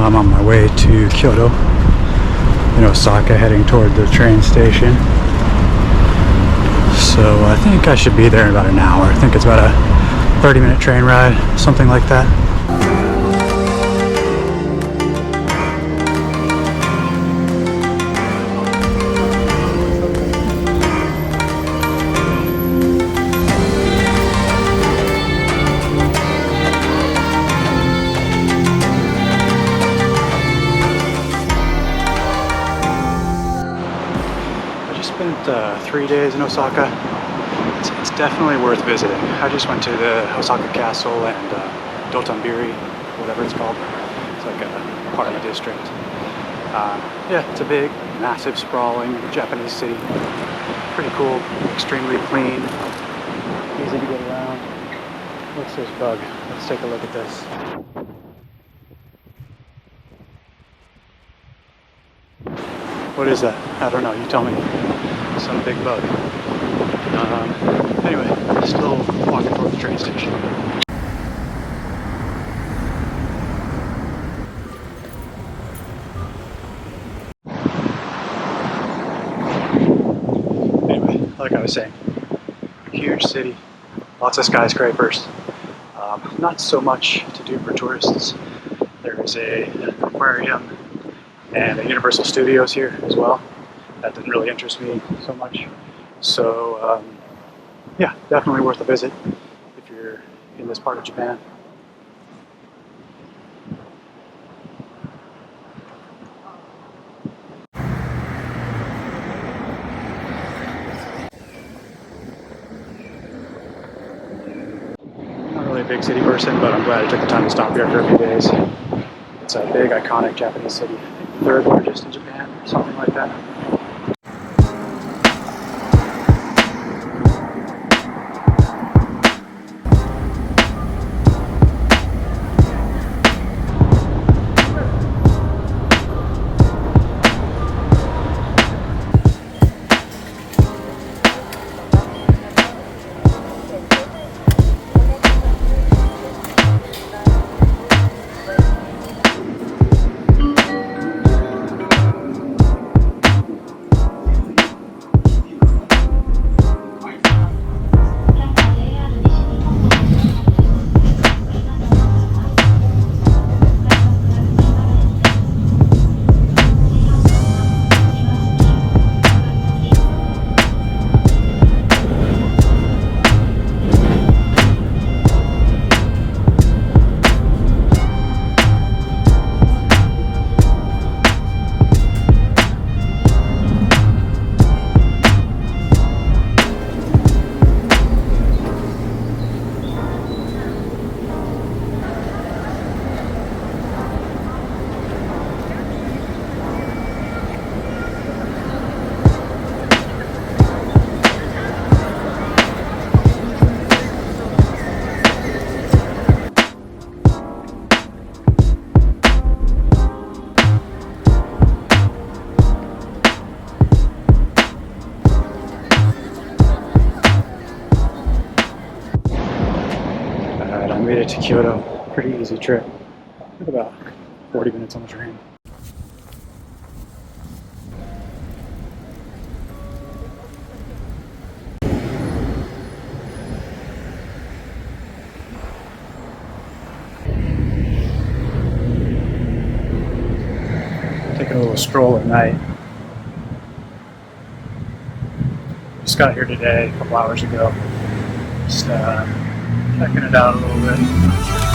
I'm on my way to Kyoto in Osaka, heading toward the train station. So I think I should be there in about an hour. I think it's about a 30-minute train ride, something like that. Spent 3 days in Osaka. It's definitely worth visiting. I just went to the Osaka Castle and Dotonbori, whatever it's called. It's like a part of the district. Yeah, it's a big, massive, sprawling Japanese city. Pretty cool, extremely clean, easy to get around. What's this bug? Let's take a look at this. What is that? I don't know, you tell me. Some big bug. Anyway, still walking toward the train station. Anyway, like I was saying, huge city, lots of skyscrapers. Not so much to do for tourists. There is an aquarium and a Universal Studios here as well. That didn't really interest me so much. So yeah, definitely worth a visit if you're in this part of Japan. I'm not really a big city person, but I'm glad I took the time to stop here for a few days. It's a big, iconic Japanese city. I think the third largest in Japan, or something like that. I made it to Kyoto. Pretty easy trip. Took about 40 minutes on the train. Taking a little stroll at night. Just got here today, a couple hours ago. Just checking it out a little bit.